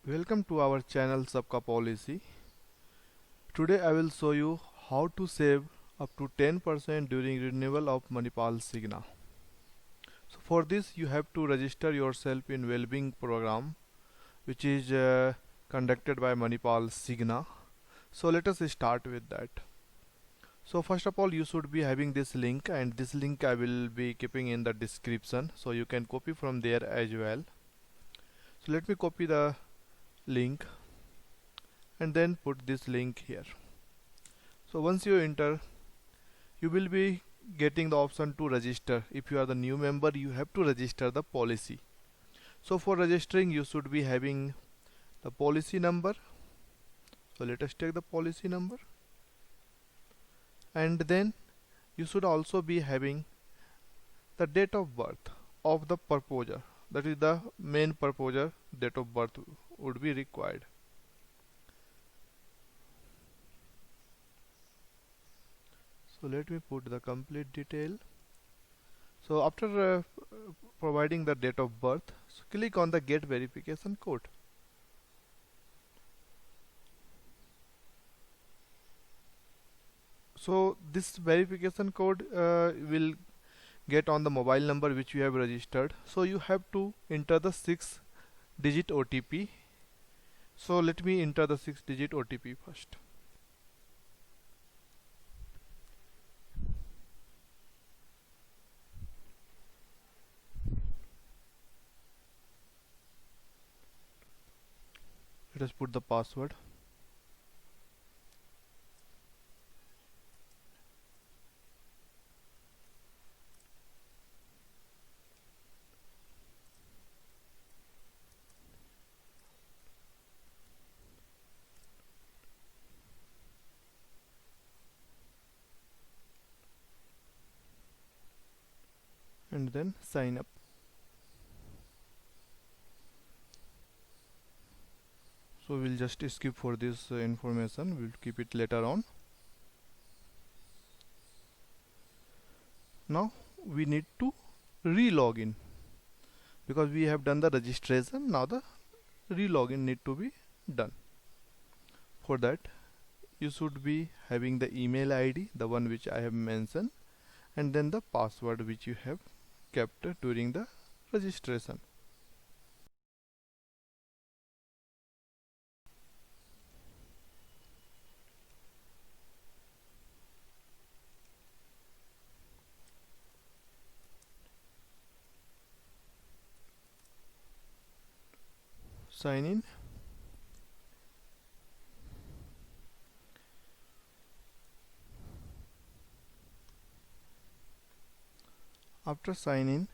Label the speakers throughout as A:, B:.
A: Welcome to our channel Sabka Policy. Today I will show you how to save up to 10% during renewal of Manipal Signa. So for this you have to register yourself in Wellbeing program which is conducted by Manipal Signa. So let us start with that. So first of all you should be having this link, and this link I will be keeping in the description so you can copy from there as well. So let me copy the link and then put this link here. So once you enter, you will be getting the option to register. If you are the new member, you have to register the policy. So for registering you should be having the policy number. So let us take the policy number, and then you should also be having the date of birth of the purposer. That is the main purposer date of birth would be required. So let me put the complete detail. So after providing the date of birth, so click on the get verification code. So this verification code will get on the mobile number which you have registered. So you have to enter the 6-digit OTP. So let me enter the 6-digit OTP first. Let us put the password. And then sign up. So we'll just skip for this information, we'll keep it later on. Now we need to re-log in because we have done the registration. Now the re-login need to be done. For that you should be having the email ID, the one which I have mentioned, and then the password which you have kept during the registration. Sign in. After sign in,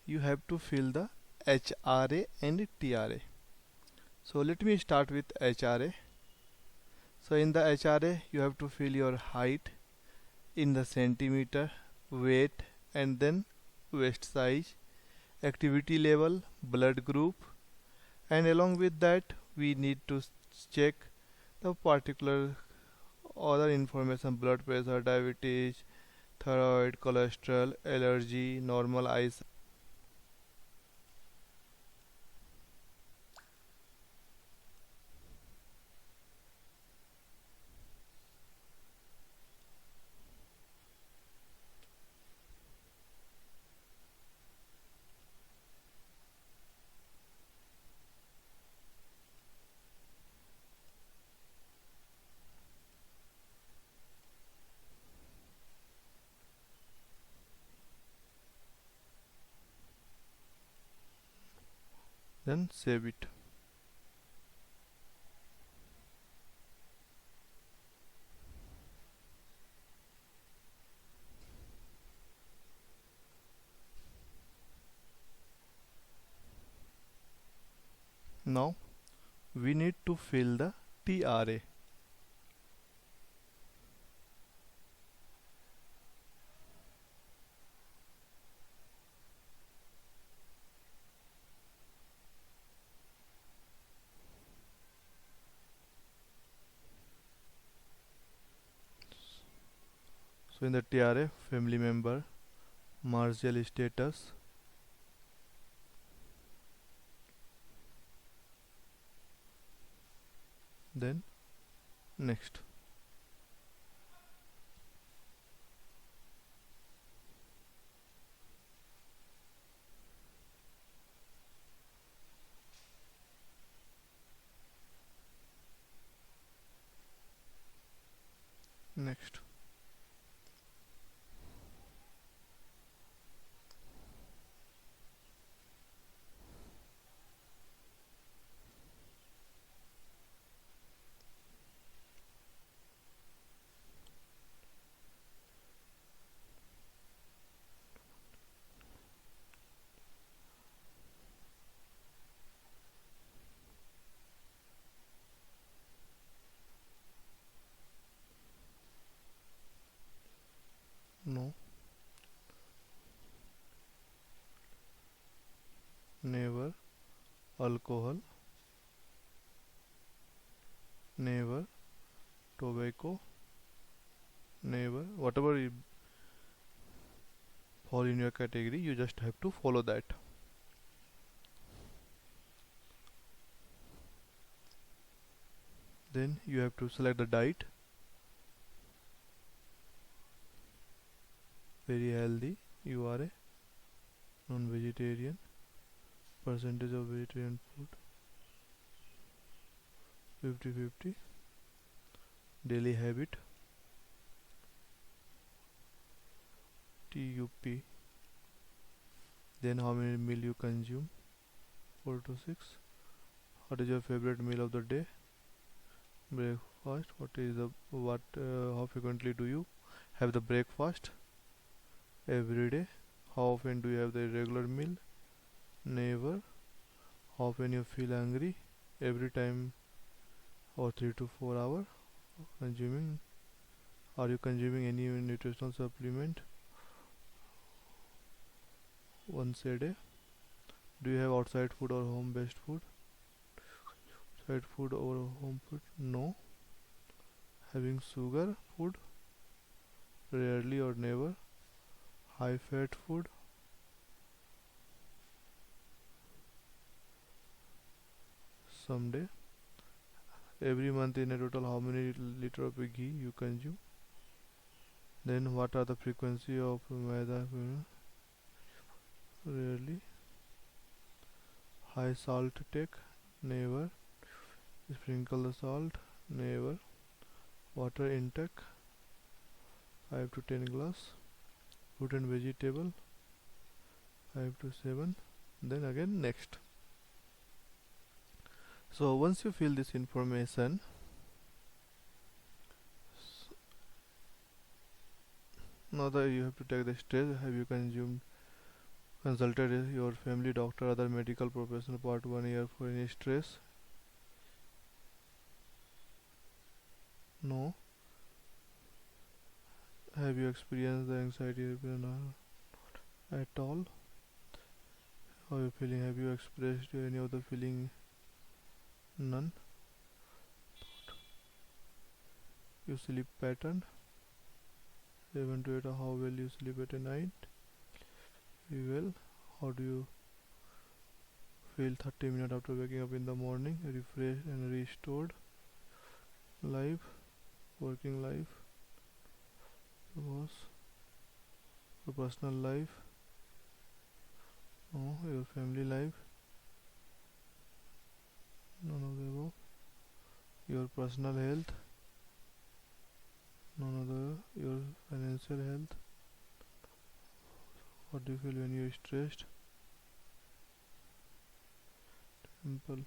A: you have to fill the HRA and TRA. So let me start with HRA. So in the HRA you have to fill your height in the centimeter, weight, and then waist size, activity level, blood group, and along with that we need to check the particular other information: blood pressure, diabetes, thyroid, cholesterol, allergy, normal eyes. Then save it. Now we need to fill the TRA. So in the TRA, family member, marital status, then next. Next. No. Never. Alcohol. Never. Tobacco. Never. Whatever you fall in your category, you just have to follow that. Then you have to select the diet. Very healthy. You are a non-vegetarian. Percentage of vegetarian food 50-50. Daily habit TUP. Then how many meal you consume? 4 to 6. What is your favorite meal of the day? Breakfast. How frequently do you have the breakfast? Every day. How often do you have the regular meal? Never. How often you feel hungry? Every time or 3 to 4 hours. Consuming. Are you consuming any nutritional supplement? Once a day. Do you have outside food or home based food? Outside food or home food? No. Having sugar food? Rarely or never. High fat food? Someday. Every month in a total how many liter of ghee you consume? Then what are the frequency of maida? Rarely. High salt take? Never. Sprinkle the salt? Never. Water intake? 5 to 10 glass. Fruit and vegetable? 5 to 7. Then again next. So once you fill this information, now that you have to take the stress, have you consulted your family doctor, other medical professional part 1 year for any stress? No. Have you experienced the anxiety at all? How are you feeling? Have you expressed any of the feeling? None. Your sleep pattern? 7 to 8. How well you sleep at a night? Very well. How do you feel 30 minutes after waking up in the morning? Refreshed and restored. Life, working life, was your personal life? No. Your family life? None of the above. Your personal health? None of the. Your financial health? What do you feel when you are stressed? Simple.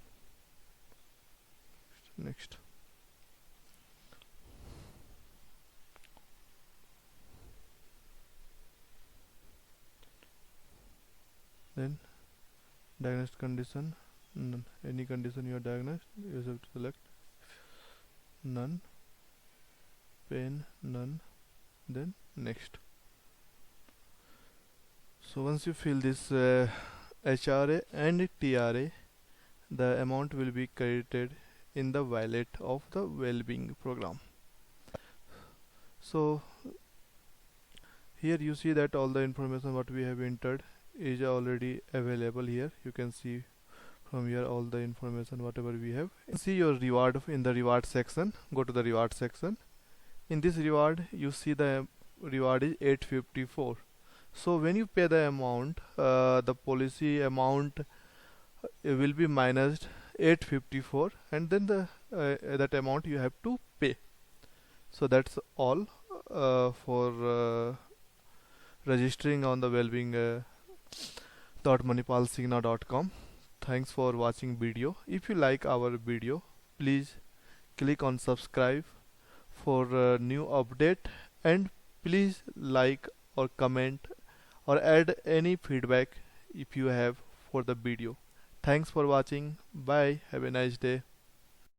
A: Next. Then diagnosed condition? None. Any condition you are diagnosed, you have to select none. Pain? None. Then next. So once you fill this HRA and TRA, the amount will be credited in the wallet of the well-being program. So here you see that all the information what we have entered is already available here. You can see From here all the information whatever we have. See your reward in the reward section. Go to the reward section. In this reward you see the reward is 854. So when you pay the amount, the policy amount will be minus 854, and then the that amount you have to pay. So that's all for registering on the wellbeing .manipalsigna.com. Thanks for watching video. If you like our video, please click on subscribe for new update, and please like or comment or add any feedback if you have for the video. Thanks for watching. Bye. Have a nice day.